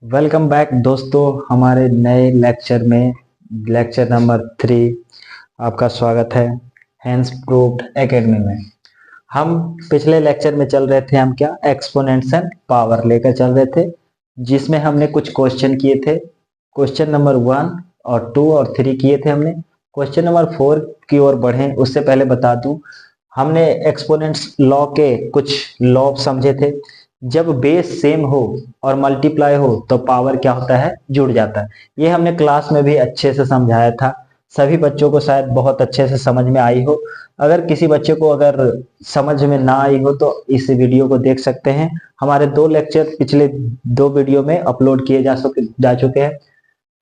Welcome back दोस्तों, हमारे नए लेक्चर में लेक्चर नंबर 3 आपका स्वागत है हैंस प्रूव्ड एकेडमी में। हम पिछले लेक्चर में चल रहे थे, हम क्या एक्सपोनेंशियल पावर लेकर चल रहे थे, जिसमें हमने कुछ क्वेश्चन किए थे। क्वेश्चन नंबर 1 और 2 और 3 किए थे हमने। क्वेश्चन नंबर 4 की ओर बढ़ें उससे पहले बता दूं, हमने एक्सपोनेंट्स लॉ के कुछ लॉ समझे थे। जब बेस सेम हो और मल्टीप्लाई हो तो पावर क्या होता है, जुड़ जाता है। ये हमने क्लास में भी अच्छे से समझाया था, सभी बच्चों को शायद बहुत अच्छे से समझ में आई हो। अगर किसी बच्चे को अगर समझ में ना आई हो तो इस वीडियो को देख सकते हैं। हमारे 2 लेक्चर पिछले 2 वीडियो में अपलोड किए जा चुके हैं।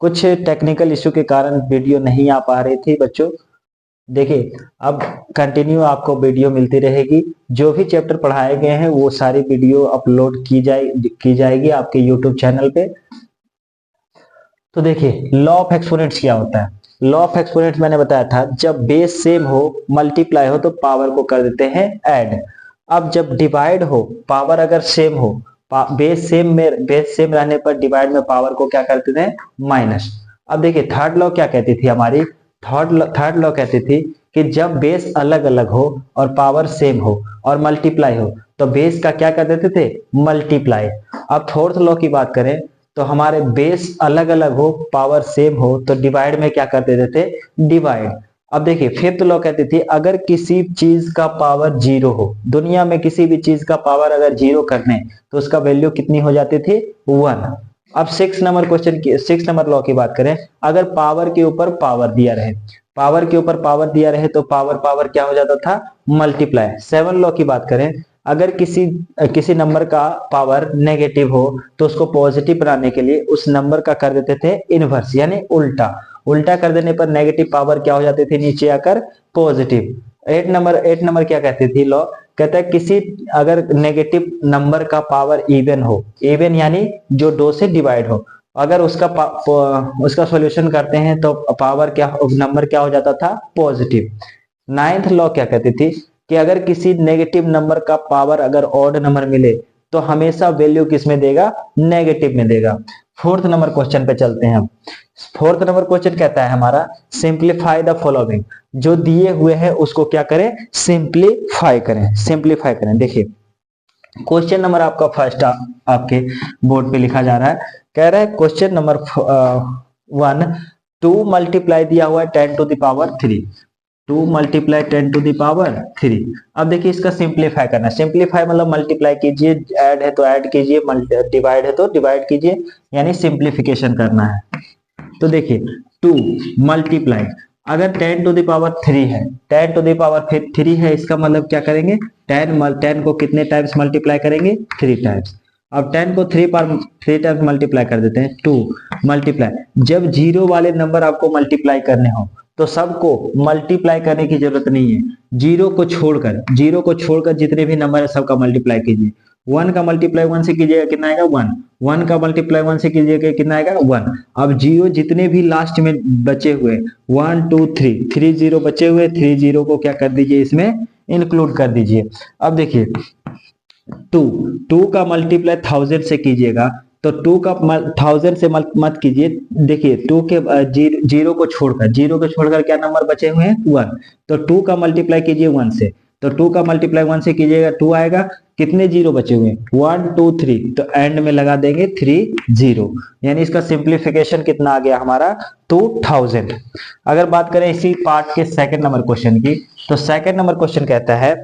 कुछ टेक्निकल इश्यू के कारण वीडियो नहीं आ पा रही थी बच्चों। देखिए, अब कंटिन्यू आपको वीडियो मिलती रहेगी। जो भी चैप्टर पढ़ाए गए हैं वो सारी वीडियो अपलोड की जाएगी आपके यूट्यूब चैनल पे। तो देखिए, लॉ ऑफ एक्सपोनेंट्स क्या होता है। लॉ ऑफ एक्सपोनेंट्स मैंने बताया था, जब बेस सेम हो मल्टीप्लाई हो तो पावर को कर देते हैं ऐड। अब जब डिवाइड हो, पावर अगर सेम हो, बेस सेम रहने पर डिवाइड में पावर को क्या करते थे, माइनस। अब देखिए, थर्ड लॉ क्या कहती थी हमारी, थर्ड लॉ कहती थी कि जब बेस अलग अलग हो और पावर सेम हो और मल्टीप्लाई हो तो बेस का क्या कर देते थे, मल्टीप्लाई। अब फोर्थ लॉ की बात करें तो हमारे बेस अलग अलग हो पावर सेम हो तो डिवाइड में क्या कर देते थे, डिवाइड। अब देखिए, फिफ्थ लॉ कहती थी अगर किसी चीज का पावर जीरो हो, दुनिया में किसी भी चीज का पावर अगर जीरो करने तो उसका वैल्यू कितनी हो जाती थी, 1। अब 6 नंबर लॉ की बात करें, अगर पावर के ऊपर पावर दिया रहे, पावर के ऊपर पावर दिया रहे तो पावर पावर क्या हो जाता था, मल्टीप्लाई। 7 लॉ की बात करें, अगर किसी किसी नंबर का पावर नेगेटिव हो तो उसको पॉजिटिव बनाने के लिए उस नंबर का कर देते थे इनवर्स, यानी उल्टा। उल्टा कर देने पर नेगेटिव पावर क्या हो जाती थी, नीचे आकर पॉजिटिव। 8 नंबर क्या कहती थी लॉ, कहता है किसी अगर नेगेटिव नंबर का पावर इवन हो, इवन यानी जो 2 से डिवाइड हो, अगर उसका सॉल्यूशन करते हैं तो पावर क्या, नंबर क्या हो जाता था, पॉजिटिव। 9th लॉ क्या कहती थी कि अगर किसी नेगेटिव नंबर का पावर अगर ऑड नंबर मिले तो हमेशा वैल्यू किस में देगा, नेगेटिव में देगा। 4th नंबर क्वेश्चन पे चलते हैं हम। 4th नंबर क्वेश्चन कहता है हमारा, सिंप्लीफाई द फॉलोइंग। जो दिए हुए हैं उसको क्या करें, सिंप्लीफाई करें, सिंप्लीफाई करें। देखिए, क्वेश्चन नंबर आपका फर्स्ट आपके बोर्ड पे लिखा जा रहा है। कह रहा है क्वेश्चन नंबर 1, 2 मल्टीप्लाई दिया हुआ है 10 to the power 3, 2 multiply 10 to the power 3। अब देखिए, इसका सिंप्लीफाई करना है। सिंप्लीफाई मतलब मल्टीप्लाई कीजिए, ऐड है तो ऐड कीजिए, डिवाइड है तो डिवाइड कीजिए, यानी सिंप्लीफिकेशन करना है। तो देखिए, 2 मल्टीप्लाई, अगर 10 टू द पावर 3 है, 10 टू द पावर 3 है, इसका मतलब क्या करेंगे, 10 को कितने टाइम्स मल्टीप्लाई करेंगे, 3 टाइम्स। अब 10 को 3 टाइम्स मल्टीप्लाई कर देते हैं, 2 मल्टीप्लाई। जब जीरो वाले नंबर आपको मल्टीप्लाई करने हो तो सबको मल्टीप्लाई करने की जरूरत नहीं है, जीरो को छोड़कर जितने भी नंबर है सबका मल्टीप्लाई कीजिए। 1 का मल्टीप्लाई 1 से कीजिएगा कितना आएगा, 1। 1 का मल्टीप्लाई 1 से कीजिएगा कितना आएगा, 1। अब जीरो जितने भी लास्ट में बचे हुए 1 2 3 जीरो बचे हुए, 3 जीरो को क्या कर दीजिए, इसमें इंक्लूड कर दीजिए। अब देखिए, 2 का मल्टीप्लाई 1000 से कीजिएगा तो 2 का 1000 से मत कीजिए। देखिए, 2 के जीरो को छोड़कर क्या नंबर बचे हुए हैं, 1। तो 2 का मल्टीप्लाई कीजिए 1 से, तो 2 का मल्टीप्लाई 1 से कीजिएगा 2 आएगा। कितने जीरो बचे हुए हैं, 1 2 3, तो एंड में लगा देंगे 3 जीरो, यानी इसका सिंप्लीफिकेशन कितना आ गया हमारा, 2000। अगर बात करें इसी पार्ट के सेकंड नंबर क्वेश्चन की, तो सेकंड नंबर क्वेश्चन कहता है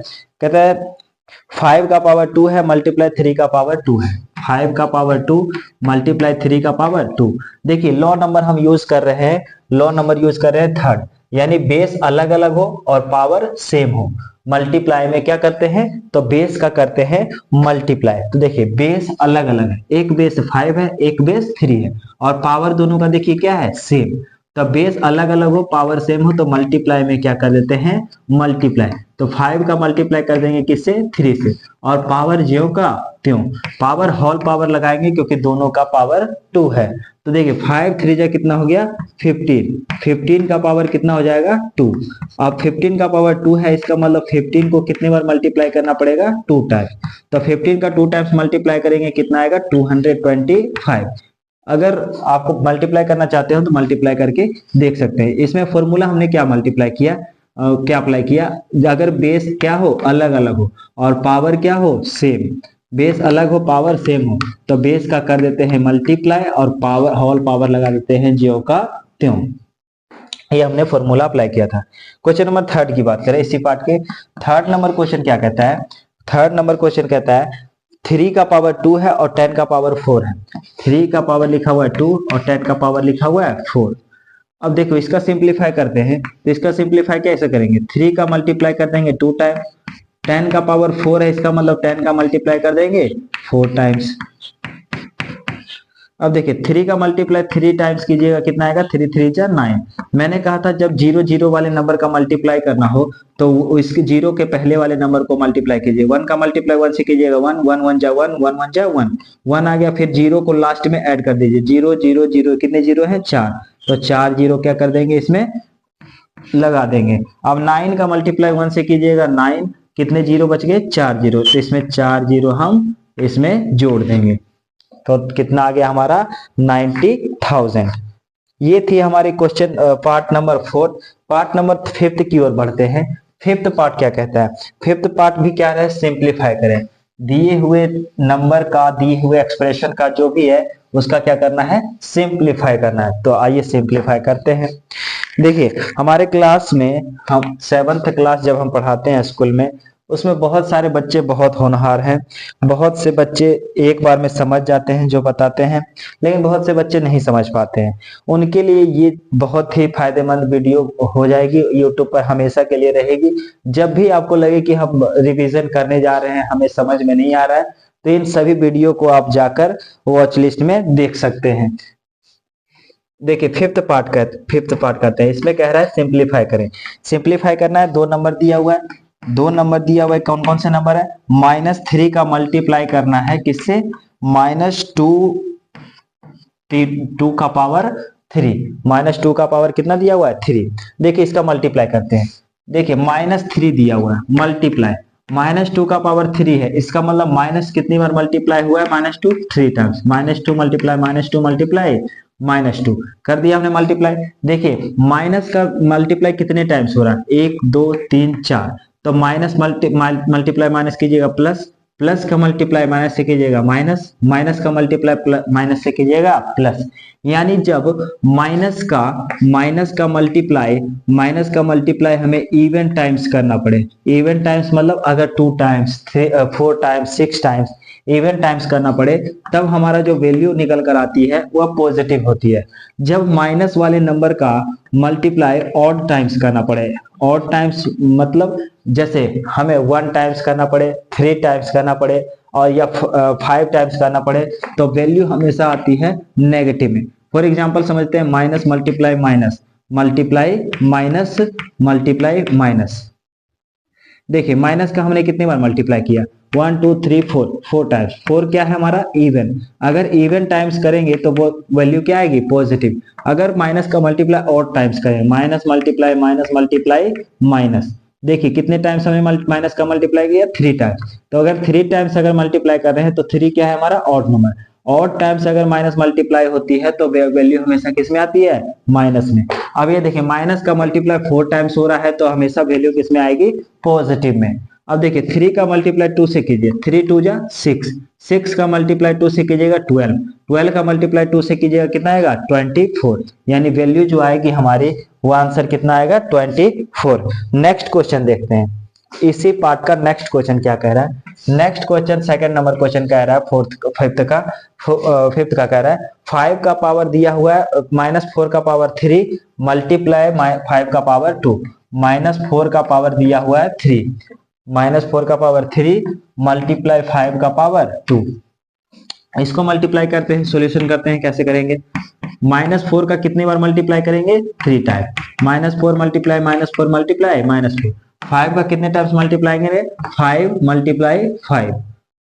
5 का पावर 2 है मल्टीप्लाई 3 का पावर 2 है, 5 का पावर 2 मल्टीप्लाई 3 का पावर 2। देखिए, लॉ नंबर हम यूज कर रहे हैं, लॉ नंबर यूज कर रहे हैं थर्ड, यानी बेस अलग अलग हो और पावर सेम हो। मल्टीप्लाई में क्या करते हैं, तो बेस का करते हैं मल्टीप्लाई। तो देखिए, बेस अलग अलग है, एक बेस 5 है, एक बेस 3 है, और पावर दोनों का देखिए क्या है, सेम। तो बेस अलग अलग हो पावर सेम हो तो मल्टीप्लाई में क्या कर देते हैं, मल्टीप्लाई। तो 5 का मल्टीप्लाई कर देंगे किससे, 3 से, और पावर ज्यों का त्यों, पावर होल पावर लगाएंगे क्योंकि दोनों का पावर 2 है। तो देखिए, 5 3 जा कितना हो गया, 15, 15 का पावर कितना हो जाएगा, 2। अब 15 का पावर 2 है, इसका मतलब 15 को कितने बार मल्टीप्लाई करना पड़ेगा, 2 टाइम्स। तो 15 का 2 टाइम्स मल्टीप्लाई करेंगे कितना आएगा, 225। अगर आपको मल्टीप्लाई करना चाहते हो तो मल्टीप्लाई करके देख सकते हैं। इसमें फॉर्मूला हमने क्या मल्टीप्लाई किया, क्या अप्लाई किया, अगर बेस क्या हो अलग अलग हो और पावर क्या हो सेम, बेस अलग हो पावर सेम हो तो बेस का कर देते हैं मल्टीप्लाई और पावर होल पावर लगा देते हैं ज्यों का त्यों। ये हमने फॉर्मूला अप्लाई किया था। क्वेश्चन नंबर 3 की बात करें इसी पार्ट के, 3 नंबर क्वेश्चन क्या कहता है, 3 नंबर क्वेश्चन कहता है 3 का पावर 2 है और 10 का पावर 4 है। 3 का पावर लिखा हुआ है 2 और 10 का पावर लिखा हुआ है 4। अब देखो इसका सिंप्लीफाई करते हैं, तो इसका सिंप्लीफाई कैसे करेंगे, 3 का मल्टीप्लाई कर देंगे 2 टाइम, 10 का पावर 4 है इसका मतलब 10 का मल्टीप्लाई कर देंगे 4 टाइम्स। अब देखिए 3 का मल्टीप्लाई 3 टाइम्स कीजिएगा कितना आएगा, 3 3 जा 9। मैंने कहा था जब 0 0 वाले नंबर का मल्टीप्लाई करना हो तो इसके 0 के पहले वाले नंबर को मल्टीप्लाई कीजिए। 1 का मल्टीप्लाई 1 से कीजिएगा 1 1 1 जा 1 1 1 जा 1 1 आ गया, फिर 0 को लास्ट में ऐड कर दीजिए 0 0 0, कितने 0 है 4, तो 4 0 क्या कर देंगे इसमें लगा देंगे। अब 9 का मल्टीप्लाई 1 से कीजिएगा 9, कितने 0 बच गए 4 0, तो इसमें 4 0 हम इसमें जोड़ देंगे तो कितना आ गया हमारा 90,000। ये थी हमारी question part number 4। Part number 5 की ओर बढ़ते हैं। 5th पार्ट क्या कहता है, 5th पार्ट भी क्या है सिंप्लीफाई करें, दिए हुए नंबर का दिए हुए एक्सप्रेशन का जो भी है उसका क्या करना है सिंप्लीफाई करना है। तो आइए सिंप्लीफाई करते हैं। देखिए हमारे क्लास में हम 7th क्लास जब हम पढ़ाते हैं स्कूल में, उसमें बहुत सारे बच्चे बहुत होनहार हैं, बहुत से बच्चे एक बार में समझ जाते हैं जो बताते हैं, लेकिन बहुत से बच्चे नहीं समझ पाते हैं। उनके लिए ये बहुत ही फायदेमंद वीडियो हो जाएगी, यूट्यूब पर हमेशा के लिए रहेगी। जब भी आपको लगे कि हम रिवीजन करने जा रहे हैं हमें समझ में नहीं आ रहा है तो इन सभी वीडियो को आप जाकर वॉच लिस्ट में देख सकते हैं। देखिए 5th पार्ट कहते हैं, इसमें कह रहा है सिंप्लीफाई करें। सिंप्लीफाई करना है, 2 नंबर दिया हुआ है, 2 नंबर दिया हुआ है, कौन कौन से नंबर है, -3 का मल्टीप्लाई करना है किससे, -2 का पावर 3, -2 का पावर कितना दिया हुआ है 3। देखिए इसका मल्टीप्लाई करते हैं, देखिए -3 दिया हुआ है मल्टीप्लाई, -2 का पावर 3 है इसका मतलब माइनस कितनी बार मल्टीप्लाई हुआ है -2 3 टाइम्स, -2 मल्टीप्लाई -2 मल्टीप्लाई -2 कर दिया हमने मल्टीप्लाई। देखिए माइनस का मल्टीप्लाई कितने टाइम्स हो रहा है 1 2 3 4, तो माइनस मल्टीप्लाई माइनस कीजिएगा प्लस, प्लस का मल्टीप्लाई माइनस से कीजिएगा माइनस, माइनस का मल्टीप्लाई माइनस से कीजिएगा प्लस। यानी जब माइनस का मल्टीप्लाई हमें इवन टाइम्स करना पड़े, इवन टाइम्स मतलब अगर 2 times 4 times 6 times even times करना पड़े तब हमारा जो वैल्यू निकल कर आती है वह पॉजिटिव होती है। जब माइनस वाले नंबर का मल्टीप्लाई ऑड टाइम्स करना पड़े, ऑड टाइम्स मतलब जैसे हमें 1 टाइम्स करना पड़े 3 टाइम्स करना पड़े और या 5 टाइम्स करना पड़े तो वैल्यू हमेशा आती है नेगेटिव में। फॉर एग्जांपल समझते हैं minus multiply minus multiply minus multiply minus. देखिए माइनस का हमने कितनी बार मल्टीप्लाई किया 1 2 3 4 टाइम्स, 4 क्या है हमारा इवन, अगर इवन टाइम्स करेंगे तो वो वैल्यू क्या आएगी पॉजिटिव। अगर माइनस का मल्टीप्लाई ऑड टाइम्स करें माइनस मल्टीप्लाई माइनस, देखिए कितने टाइम्स हमें माइनस का मल्टीप्लाई किया 3 टाइम्स, तो अगर 3 टाइम्स अगर मल्टीप्लाई कर रहे हैं तो 3 क्या है हमारा ऑड नंबर, ऑड टाइम्स अगर माइनस मल्टीप्लाई होती है तो वैल्यू हमेशा किस में आती है माइनस में। अब ये देखिए माइनस का मल्टीप्लाई 4 टाइम्स हो रहा है तो हमेशा वैल्यू किस में आएगी पॉजिटिव में। अब देखिए 3 का मल्टीप्लाई 2 से कीजिए 3 2 जा 6, 6 का मल्टीप्लाई 2 से कीजिएगा 12, 12 का मल्टीप्लाई 2 से कीजिएगा कितना आएगा 24, यानी वैल्यू जो आएगी हमारी वो आंसर कितना आएगा 24। नेक्स्ट क्वेश्चन देखते हैं, इसी पार्ट का नेक्स्ट क्वेश्चन क्या कह रहा है। Next question 2nd number question कह रहा है 5th का कह रहा है 5 का पावर दिया हुआ है -4 का पावर 3 मल्टीप्लाई 5 का पावर 2, -4 का पावर दिया हुआ है 3, -4 का पावर 3 मल्टीप्लाई 5 का पावर 2। इसको मल्टीप्लाई करते हैं, सॉल्यूशन करते हैं, कैसे करेंगे, -4 का कितनी बार मल्टीप्लाई करेंगे 3 टाइम, -4 मल्टीप्लाई -4 मल्टीप्लाई -4, 5 का कितने टाइम्स मल्टीप्लाई करेंगे 5 मल्टीप्लाई 5।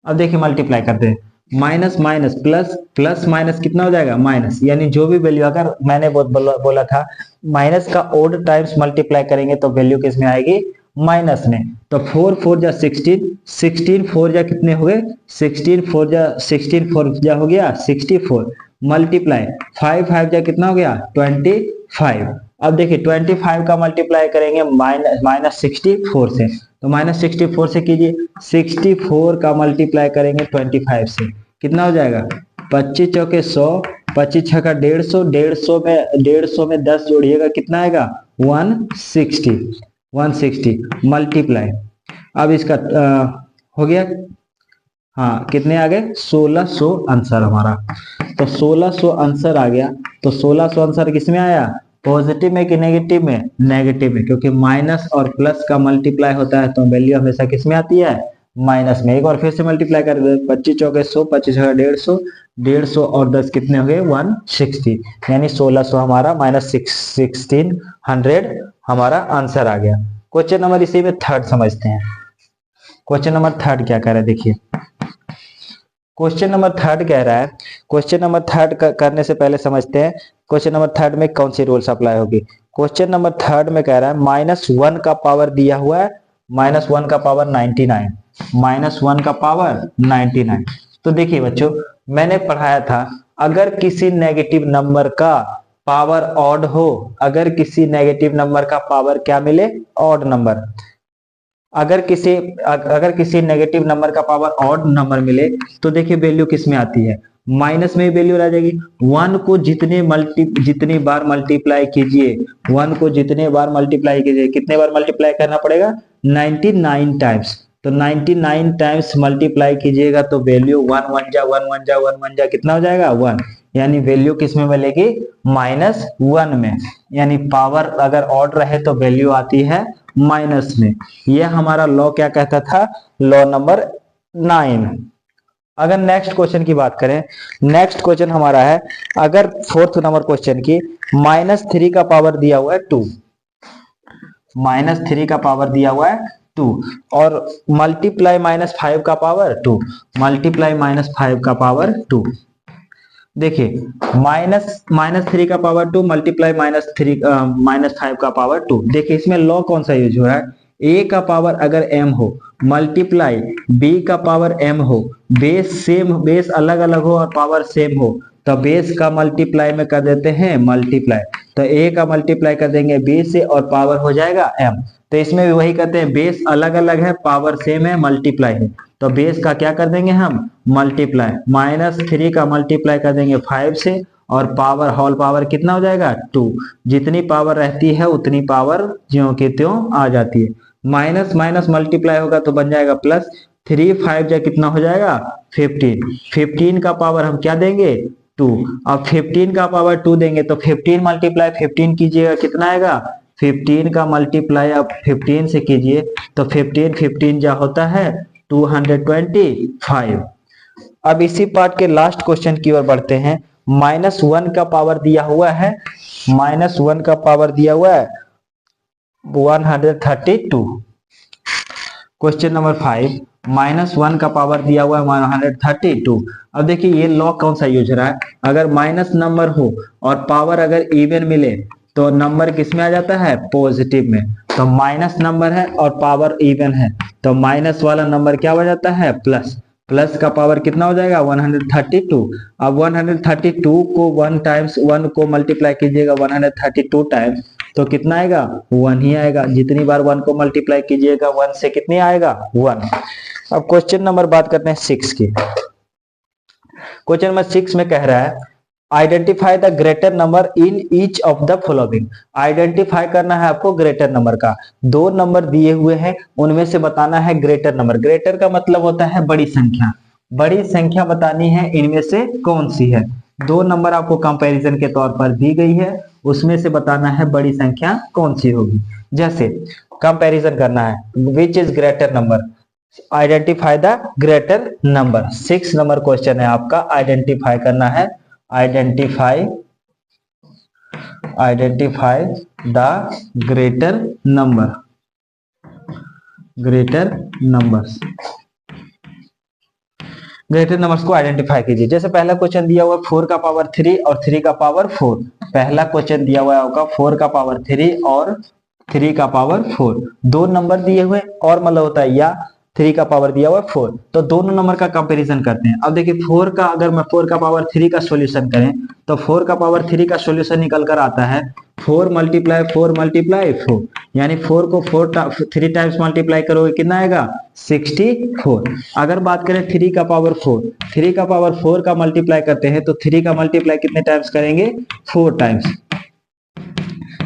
अब देखिए मल्टीप्लाई करते हैं minus minus plus, plus minus कितना हो जाएगा माइनस, यानी जो भी वैल्यू अगर मैंने बोला था माइनस का ओड टाइम्स मल्टीप्लाई करेंगे तो वैल्यू किस में आएगी माइनस में, तो 4 4 जा 16, 16 4 जा कितने हो गए, 16 4 जा हो गया 64, मल्टीप्लाई 5 5 जा कितना हो गया 25। अब देखिए 25 का मल्टीप्लाई करेंगे माइनस 64 से, तो माइनस 64 से कीजिए, 64 का मल्टीप्लाई करेंगे 25 से, कितना हो जाएगा 25 चौके 100, 25 छक्का 150, 150 में 10 जोड़िएगा कितना आएगा 160, 160 मल्टीप्लाई, अब इसका हो गया, हाँ कितने आ गए 1600 आंसर हमारा, तो 1600 आंसर आ गया। तो 1600 आंसर किसमें आया, पॉजिटिव में कि नेगेटिव में, नेगेटिव में, क्योंकि माइनस और प्लस का मल्टीप्लाई होता है तो वैल्यू हमेशा किसमें आती है, माइनस में। एक बार फिर से मल्टीप्लाई कर दे, 25 चौके 100, 25 छक्का 150, 150 और 10 कितने हो गए 160, यानी 1600 हमारा माइनस 1600 हमारा आंसर आ गया। क्वेश्चन नंबर इसी में थर्ड समझते हैं। क्वेश्चन नंबर थर्ड क्या कह रहा है देखिए, क्वेश्चन नंबर थर्ड कह रहा है, क्वेश्चन नंबर थर्ड करने से पहले समझते हैं क्वेश्चन नंबर थर्ड में कौन सी रूल्स अप्लाई होगी। क्वेश्चन नंबर थर्ड में कह रहा है -1 का पावर दिया हुआ है, -1 का पावर 99, -1 का पावर 99। तो देखिए बच्चों, मैंने पढ़ाया था अगर किसी नेगेटिव नंबर का पावर ऑड हो, अगर किसी नेगेटिव नंबर का पावर क्या मिले, ऑड नंबर, अगर किसी नेगेटिव नंबर का पावर ऑड नंबर मिले तो देखिए वैल्यू किस में आती है, माइनस में वैल्यू आ जाएगी। 1 को जितनी बार मल्टीप्लाई कीजिए, 1 को जितने बार मल्टीप्लाई कीजिए, कितने बार मल्टीप्लाई करना पड़ेगा 99 टाइम्स, तो 99 टाइम्स मल्टीप्लाई कीजिएगा तो वैल्यू 1 1 जा 1 1 जा 1 1 जा कितना हो जाएगा 1, यानी वैल्यू किस में मिलेगी -1 में, यानी पावर अगर ऑड रहे तो वैल्यू आती है माइनस में। यह हमारा लॉ क्या कहता था, लॉ नंबर 9। अगर नेक्स्ट क्वेश्चन की बात करें, नेक्स्ट क्वेश्चन हमारा है, अगर फोर्थ नंबर क्वेश्चन की -3 का पावर दिया हुआ है 2, -3 का पावर दिया हुआ है 2 और मल्टीप्लाई -5 का पावर 2, मल्टीप्लाई -5 का पावर 2। देखिए -3 का पावर 2 मल्टीप्लाई -5 का पावर 2, देखिए इसमें लॉ कौन सा यूज हो रहा है, a का पावर अगर m हो मल्टीप्लाई b का पावर m हो, बेस अलग अलग हो और पावर सेम हो तो बेस का मल्टीप्लाई में कर देते हैं मल्टीप्लाई, तो a का मल्टीप्लाई कर देंगे b से और पावर हो जाएगा m। तो इसमें भी वही करते हैं, बेस अलग अलग है पावर सेम है मल्टीप्लाई है, तो बेस का क्या कर देंगे हम मल्टीप्लाई, -3 का मल्टीप्लाई कर देंगे 5 से और पावर होल पावर कितना हो जाएगा 2, जितनी पावर रहती है उतनी पावर ज्यों की त्यों आ जाती है। माइनस माइनस मल्टीप्लाई होगा तो बन जाएगा प्लस, 3 5 जा कितना हो जाएगा 15, 15 का पावर हम क्या देंगे 2, अब 15 का पावर 2 देंगे तो 15 मल्टीप्लाई 15 कीजिएगा कितना आएगा 15 का मल्टीप्लाई आप 15 से कीजिए तो 15 15 जा होता है 225। अब इसी पार्ट के लास्ट क्वेश्चन की ओर बढ़ते हैं। -1 का पावर दिया हुआ है, -1 का पावर दिया हुआ है 132। क्वेश्चन नंबर 5, -1 का पावर दिया हुआ है 132। अब देखिए ये लॉ कौन सा यूज हो रहा है, अगर माइनस नंबर हो और पावर अगर इवन मिले तो नंबर किस में आ जाता है पॉजिटिव में, तो माइनस नंबर है और पावर इवन है तो माइनस वाला नंबर क्या हो जाता है प्लस, प्लस का पावर कितना हो जाएगा 132। अब 132 को 1 को मल्टीप्लाई कीजिएगा 132 टाइम्स तो कितना आएगा 1 ही आएगा, जितनी बार 1 को मल्टीप्लाई कीजिएगा 1 से कितनी आएगा 1। अब क्वेश्चन नंबर बात करते हैं 6 की। क्वेश्चन नंबर 6 में कह रहा है identify the greater number in each of the following. Identify करना है आपको ग्रेटर नंबर का, 2 नंबर दिए हुए हैं उनमें से बताना है ग्रेटर नंबर। ग्रेटर का मतलब होता है बड़ी संख्या, बड़ी संख्या बतानी है इनमें से कौन सी है। 2 नंबर आपको कंपैरिजन के तौर पर दी गई है, उसमें से बताना है बड़ी संख्या कौन सी होगी। जैसे कंपैरिजन करना है which is greater number, identify the greater number. 6 number question है आपका, आइडेंटिफाई करना है, identify the greater number, greater numbers, greater numbers को आइडेंटिफाई कीजिए। जैसे पहला क्वेश्चन दिया हुआ 4 का पावर 3 और 3 का पावर 4, पहला क्वेश्चन दिया हुआ होगा 4 का पावर 3 और 3 का पावर 4, दो नंबर दिए हुए और मतलब होता है या 3 का पावर दिया हुआ है 4, तो दोनों नंबर का कंपैरिजन करते हैं। अब देखिए 4 का, अगर मैं 4 का पावर 3 का सॉल्यूशन करें तो 4 का पावर 3 का सॉल्यूशन निकल कर आता है 4 मल्टीप्लाई 4 मल्टीप्लाई 4, यानी 4 को 3 टाइम्स मल्टीप्लाई करोगे कितना आएगा 64। अगर बात करें 3 का पावर 4, 3 का पावर 4 का मल्टीप्लाई करते हैं तो 3 का मल्टीप्लाई कितने टाइम्स करेंगे 4 टाइम्स।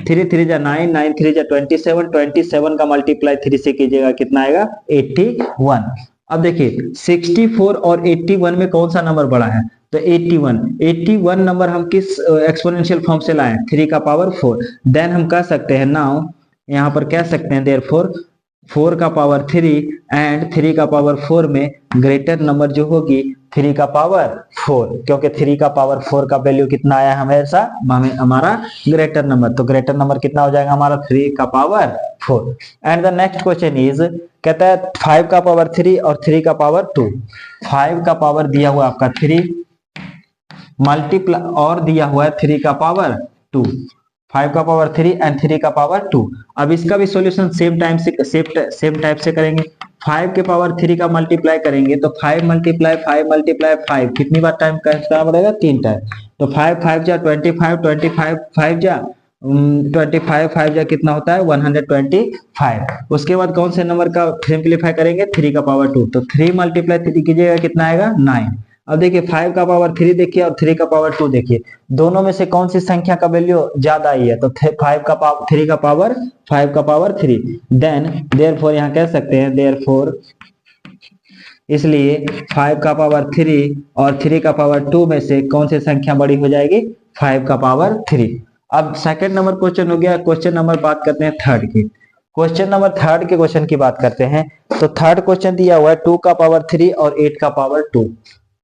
3 3 जा 9, 9 3 जा 27, 27 का मल्टीप्लाई 3 से कीजिएगा कितना आएगा 81। अब देखिए 64 और 81 में कौन सा नंबर बड़ा है, तो 81 नंबर हम किस एक्सपोनेंशियल फॉर्म से लाए 3 का पावर 4, देन हम कह सकते हैं नाउ, यहाँ पर कह सकते हैं देयरफॉर 4 का पावर 3 एंड 3 का पावर 4 में ग्रेटर नंबर जो होगी 3 का पावर 4, क्योंकि 3 का पावर 4 का वैल्यू कितना आया हमेशा हमारा ग्रेटर नंबर, तो ग्रेटर नंबर कितना हो जाएगा हमारा 3 का power 4। And the next question is, कहता है 5 का पावर 3 और 3 का पावर 2, 5 का पावर दिया हुआ आपका 3 मल्टीप्लाई और दिया हुआ है 3 का पावर 2, 5 का पावर 3 एंड 3 का पावर 2। अब इसका भी सॉल्यूशन सेम टाइप से करेंगे। 5 के पावर 3 का मल्टीप्लाई करेंगे तो 5 मल्टीप्लाई 5 मल्टीप्लाई 5 कितनी बार टाइम करना पड़ेगा 3 टाइम, तो 5 5 जा 25, 25 5 जा 25, 5 जा कितना होता है 125। उसके बाद कौन से नंबर का सिंप्लीफाई करेंगे 3 का पावर 2, तो 3 मल्टीप्लाई 3 कीजिएगा कितना आएगा 9। अब देखिए 5 का पावर 3 देखिए और 3 का पावर 2 देखिए, दोनों में से कौन सी संख्या का वैल्यू ज्यादा आई है, तो 5 का पावर 3 का पावर 3, देन देयरफॉर यहाँ कह सकते हैं देयरफॉर, इसलिए 5 का पावर 3 और 3 का पावर 2 में से कौन सी संख्या बड़ी हो जाएगी 5 का पावर 3। अब सेकंड नंबर क्वेश्चन हो गया। क्वेश्चन नंबर बात करते हैं थर्ड की। क्वेश्चन नंबर थर्ड के क्वेश्चन की बात करते हैं, तो थर्ड क्वेश्चन दिया हुआ है 2 का पावर 3 और 8 का पावर 2,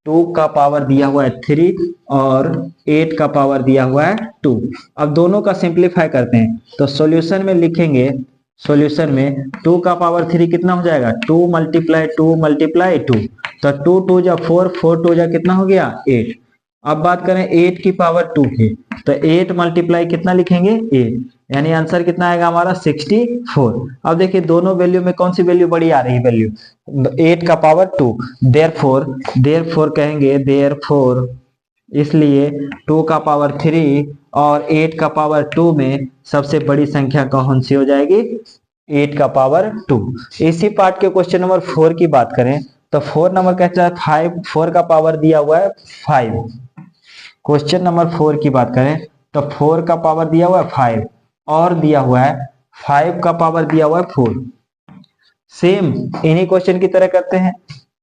2 का पावर दिया हुआ है 3 और 8 का पावर दिया हुआ है 2। अब दोनों का सिंप्लीफाई करते हैं तो सॉल्यूशन में लिखेंगे, सॉल्यूशन में 2 का पावर 3 कितना हो जाएगा 2 मल्टीप्लाई 2 मल्टीप्लाई 2, तो 2 2 जा 4, 4 2 जा कितना हो गया 8। अब बात करें 8 की पावर 2 की, तो 8 मल्टीप्लाई कितना लिखेंगे 8, यानी आंसर कितना आएगा हमारा 64। अब देखिए दोनों वैल्यू में कौन सी वैल्यू बड़ी आ रही है, वैल्यू 8 का पावर 2, देयरफॉर कहेंगे देयरफॉर, इसलिए 2 का पावर 3 और 8 का पावर 2 में सबसे बड़ी संख्या कौन सी हो जाएगी 8 का पावर 2। इसी पार्ट के क्वेश्चन नंबर 4 की बात करें तो 4 नंबर कहता है 4 का पावर दिया हुआ है 5। क्वेश्चन नंबर 4 की बात करें तो 4 का पावर दिया हुआ है 5 और दिया हुआ है 5 का पावर दिया हुआ है 4। सेम इन्हीं क्वेश्चन की तरह करते हैं,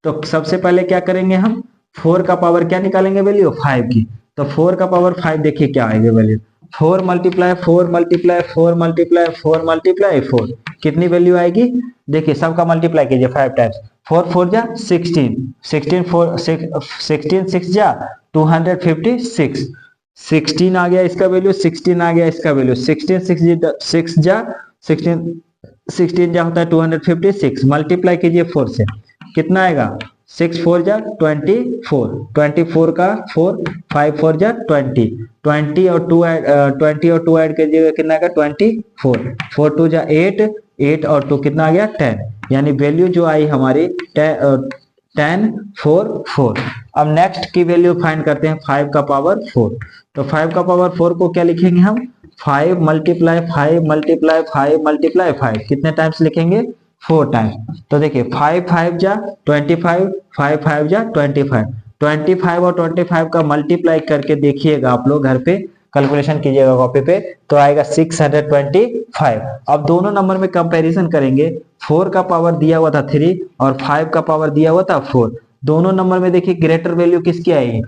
तो सबसे पहले क्या करेंगे हम 4 का पावर क्या निकालेंगे वैल्यू 5 की, तो 4 का पावर 5 देखिए क्या आएगी value 4 multiply 4 multiply 4 multiply 4 multiply 4, कितनी वैल्यू आएगी देखिए सबका मल्टीप्लाई कीजिए 5 टाइम्स, 4 4 जा 16, 16 4 16 6 जा 256, 16 आ गया इसका वैल्यू, 16 आ गया इसका वैल्यू, 16 6 जा 16 जा होता है 256, मल्टीप्लाई कीजिए 4 से कितना आएगा 6 4 जा 24, 24 का 4, 5 4 जा 20, 20 और 2 ऐड कीजिएगा कितना आएगा 24, 4 2 जा 8, 8 और 2 कितना आ गया 10, यानी वैल्यू जो आई हमारी 10 4 4। अब नेक्स्ट की वैल्यू फाइंड करते हैं 5 का पावर 4, तो 5 का पावर 4 को क्या लिखेंगे हम 5 मल्टीप्लाई 5 मल्टीप्लाई 5 मल्टीप्लाई 5, कितने टाइम्स लिखेंगे 4 टाइम्स, तो देखिए 5 5 जा 25, 5 5 जा 25, 25 और 25 का मल्टीप्लाई करके देखिएगा आप लोग घर पे कैलकुलेशन कीजिएगा कॉपी पे, तो आएगा 625। अब दोनों नंबर में कंपैरिजन करेंगे, 4 का पावर दिया हुआ था 3 और 5 का पावर दिया हुआ था 4, दोनों नंबर में देखिए ग्रेटर वैल्यू किसकी आएगी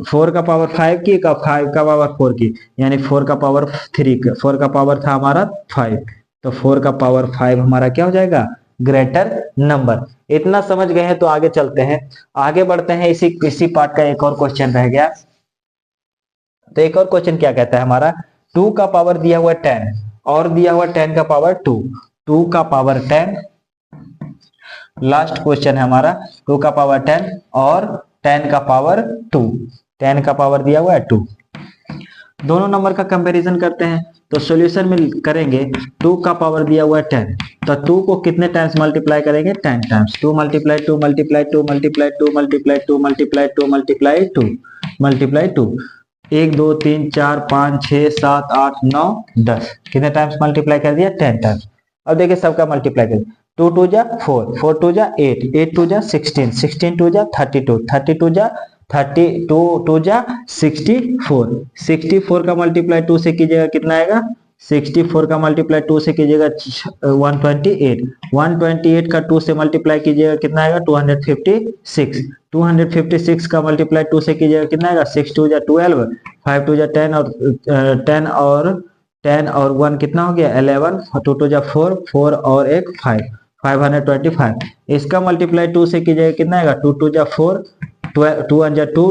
4 का पावर 5 की का 5 का पावर 4 की, यानी 4 का पावर 3 का 4 का पावर था हमारा 5, तो 4 का पावर 5 हमारा क्या हो जाएगा ग्रेटर नंबर। इतना समझ गए हैं तो आगे चलते हैं, आगे बढ़ते हैं। इसी पार्ट का एक और क्वेश्चन रह गया, तो एक और क्वेश्चन क्या कहता है हमारा 2 का पावर दिया हुआ 10 और दिया हुआ 10 का पावर 2, 2 का पावर 10, लास्ट क्वेश्चन है हमारा 2 का पावर 10 और 10 का पावर 2, 10 का पावर दिया हुआ है 2, दोनों नंबर का कंपैरिजन करते हैं। तो सॉल्यूशन में करेंगे 2 का पावर दिया हुआ है 10, तो 2 को कितने टाइम्स मल्टीप्लाई करेंगे 10 times, 2 multiply 2 multiply 2 multiply 2 multiply 2 multiply 2 multiply 2 multiply 2, 1 2 3 4 5 6 7 8 9 10, कितने टाइम्स मल्टीप्लाई कर दिया 10 टाइम्स। अब देखिए सबका मल्टीप्लाई करिए, 2 2 जा 4, 4 2 जा 8, 8 2 जा 16, 16 2 जा 32, 32 जा 32 2 जा 64, 64 का मल्टीप्लाई 2 से कीजिएगा कितना आएगा, 64 का मल्टीप्लाई 2 से कीजिएगा 128, 128 का 2 से मल्टीप्लाई कीजिएगा कितना आएगा 256, 256 का मल्टीप्लाई 2 से कीजिएगा कितना आएगा 6 2 जा 12, 5 2 जा 10 और 10 और 1 कितना हो गया 11, 2 2 जा 4, 4 और 1 5, 525। इसका मल्टीप्लाई 2 से कीजिएगा कितना आएगा 2 2 जा 4, 2 1 जा 2,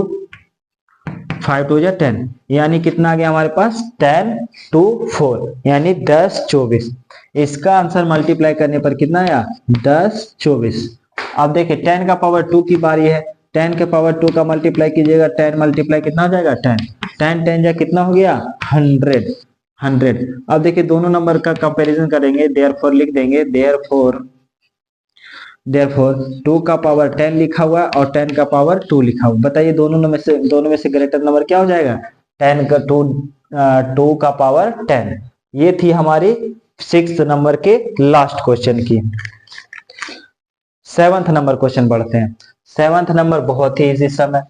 5 2 जा 10, यानी कितना आ गया हमारे पास 10 2 4, यानी 10 24। इसका आंसर मल्टीप्लाई करने पर कितना आया 10 24। अब देखिए 10 का पावर 2 की बारी है, 10 के पावर 2 का मल्टीप्लाई कीजिएगा, 10 मल्टीप्लाई कितना हो जाएगा 10, 10 10 जा कितना हो गया 100, 100। अब देखिए दोनों नंबर का कंपैरिजन करेंगे, देयरफॉर लिख देंगे, देयरफॉर 2 का पावर 10 लिखा हुआ और 10 का पावर 2 लिखा हुआ, बताइए दोनों में से ग्रेटर नंबर क्या हो जाएगा 10 का 2 का पावर 10। ये थी हमारी 6th नंबर के लास्ट क्वेश्चन की। 7th नंबर क्वेश्चन बढ़ते हैं। 7th नंबर बहुत ही इजी सम है,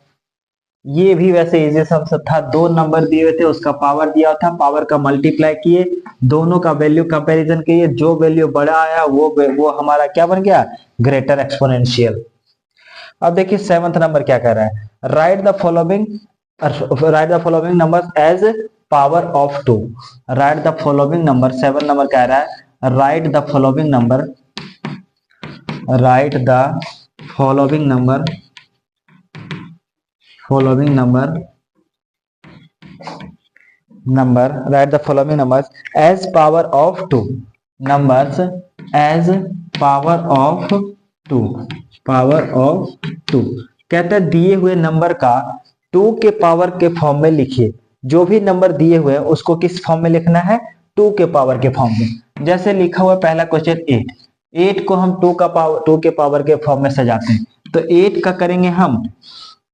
ये भी वैसे इजी सम था, 2 नंबर दिए हुए थे, उसका पावर दिया था, पावर का मल्टीप्लाई किए, दोनों का वैल्यू कंपैरिजन किए, जो वैल्यू बड़ा आया वो हमारा क्या बन गया ग्रेटर एक्सपोनेंशियल। अब देखिए 7th नंबर क्या कह रहा है, write the following numbers as power of 2, write the following number, 7 number कह रहा है write the following number, write the following number, write the following numbers as power of 2, numbers as power of 2, power of 2। कहता है दिए हुए number का 2 के power के फॉर्म में लिखिए, जो भी नंबर दिए हुए हैं उसको किस फॉर्म में लिखना है 2 के पावर के फॉर्म में। जैसे लिखा हुआ पहला क्वेश्चन 8, 8 को हम 2 के पावर के फॉर्म में सजाते हैं, तो 8 का करेंगे हम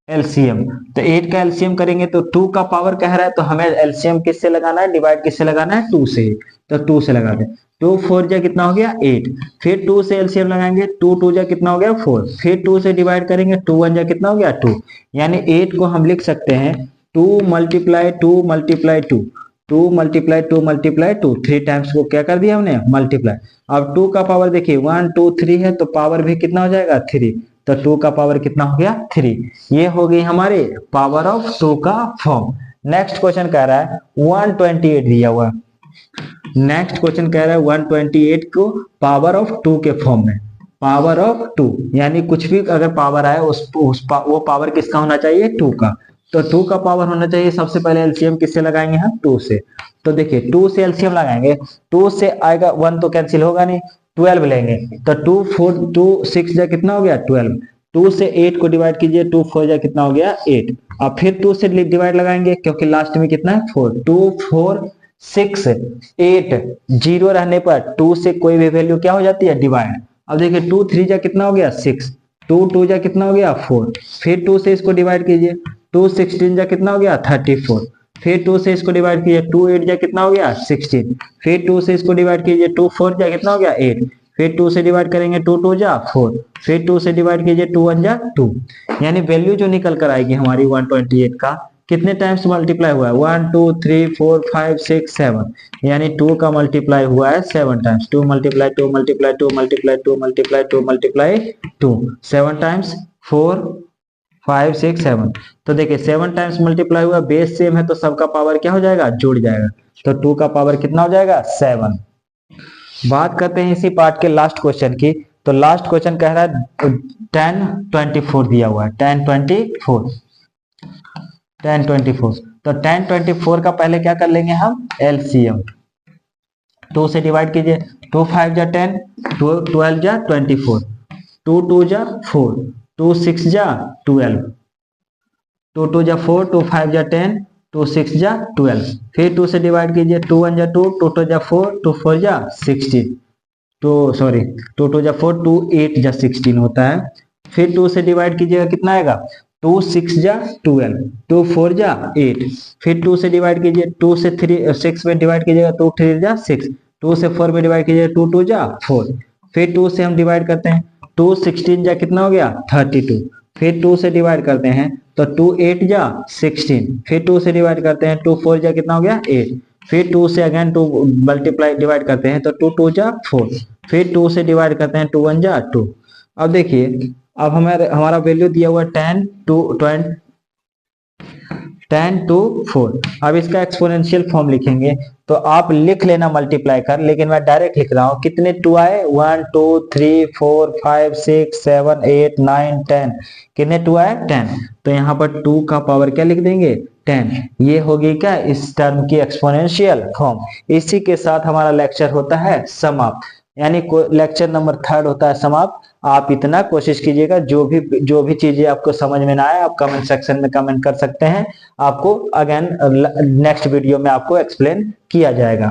एलसीएम, तो 8 का एलसीएम करेंगे तो 2 का पावर कह रहा है, तो हमें एलसीएम किससे लगाना है, डिवाइड किससे लगाना है 2 से, तो 2 से लगा दें, 2 4 जा कितना हो गया 8, फिर 2 से एलसीएम लगाएंगे, 2 2 जा कितना हो गया 4, फिर 2 से डिवाइड करेंगे, 2 1 जा कितना हो गया 2, यानी 8 को हम लिख सकते हैं 2 multiply 2 multiply 2, 2 multiply 2 multiply 2, 3 times को क्या कर दिया हमने मल्टीप्लाई। अब 2 का पावर देखिए 1 2 3 है, तो पावर भी कितना हो जाएगा 3, तो 2 का पावर कितना हो गया 3। ये हो गई हमारे पावर ऑफ 2 का फॉर्म। नेक्स्ट क्वेश्चन कह रहा है 128 दिया हुआ, नेक्स्ट क्वेश्चन कह रहा है 128 को पावर ऑफ 2 के फॉर्म में, पावर ऑफ 2, यानी कुछ भी अगर पावर आए वो पावर किसका होना चाहिए 2 का, तो 2 का पावर होना चाहिए। सबसे पहले एलसीएम किससे लगाएंगे हम 2 से, तो देखिए 2 से एलसीएम लगाएंगे, 2 से आएगा 1 तो कैंसिल होगा नहीं, 12 लेंगे, तो 2 4 2 6 जा कितना हो गया 12, 2 से 8 को डिवाइड कीजिए, 2 4 जा कितना हो गया 8, अब फिर 2 से डिवाइड लगाएंगे क्योंकि लास्ट में कितना है 4, 2 4 6 8, 0 रहने पर 2 से कोई भी वैल्यू क्या हो जाती है डिवाइड। अब देखिए 2 3 जा कितना हो गया 6, 2 2 जा कितना हो गया 4, फिर 2 से इसको डिवाइड कीजिए, 2 16 जा कितना हो गया 34, फिर 2 से इसको डिवाइड कीजिए, 2 8 जा कितना हो गया 16, फिर 2 से इसको डिवाइड कीजिए, 2 4 जा कितना हो गया 8, फिर 2 से डिवाइड करेंगे 2 2 जा 4, फिर 2 से डिवाइड कीजिए 2 1 जा 2, यानी वैल्यू जो निकल कर आएगी हमारी 128 का कितने टाइम्स मल्टीप्लाई हुआ है 1 2 3 4 5 6 7, यानी 2 का मल्टीप्लाई हुआ है 7 times, 2 multiply 2 multiply 2 multiply 2 multiply 2 multiply 2, 7 times 4 5 6 7, तो देखिए 7 टाइम्स मल्टीप्लाई हुआ, बेस सेम है तो सबका पावर क्या हो जाएगा जुड़ जाएगा, तो 2 का पावर कितना हो जाएगा 7। बात करते हैं इसी पार्ट के लास्ट क्वेश्चन की, तो लास्ट क्वेश्चन कह रहा है 10 24 दिया हुआ है, 10 24, 10 24, तो 10 24 का पहले क्या कर लेंगे हम एलसीएम, 2 से डिवाइड कीजिए, 2 5 जा 10, 2 12 जा 24, 2 2 जा 4, 2 6 जा 12, 2 2 जा 4, 2 5 जा 10, 2 6 जा 12, फिर 2 से डिवाइड कीजिए, 2 1 जा 2, 2 2 जा 4, 2 4 जा 16, तो सॉरी 2 2 जा 4, 2 8 जा 16 होता है। फिर 2 से डिवाइड कीजिएगा, कितना आएगा, 2 6 जा 12, 2 4 जा 8, फिर 2 से डिवाइड कीजिए, 2 से 6 में डिवाइड कीजिएगा, 2 3 जा 6, 2 से 4 में डिवाइड कीजिए, 2 2 जा 4, फिर 2 से हम डिवाइड करते हैं, 2 16 जा कितना हो गया 32, फिर 2 से डिवाइड करते हैं तो 2 8 जा 16, फिर 2 से डिवाइड करते हैं, 2 4 जा कितना हो गया 8, फिर 2 से अगेन 2 मल्टीप्लाई डिवाइड करते हैं तो 2 2 जा 4, फिर 2 से डिवाइड करते हैं, 2 1 जा 2। अब देखिए, अब हमारा वैल्यू दिया हुआ 10 to 4। अब इसका एक्सपोनेंशियल फॉर्म लिखेंगे तो आप लिख लेना मल्टीप्लाई कर, लेकिन मैं डायरेक्ट लिख रहा हूँ। कितने 2 आए, 1 2 3 4 5 6 7 8 9 10, कितने 2 आए 10, तो यहाँ पर 2 का पावर क्या लिख देंगे 10। ये होगी क्या इस टर्म की एक्सपोनेंशियल फॉर्म। इसी के साथ हमारा लेक्चर होता है समाप्त, यानी लेक्चर नंबर 3 होता है समाप्त। आप इतना कोशिश कीजिएगा, जो भी चीजें आपको समझ में ना आए आप कमेंट सेक्शन में कमेंट कर सकते हैं, आपको अगेन नेक्स्ट वीडियो में आपको एक्सप्लेन किया जाएगा।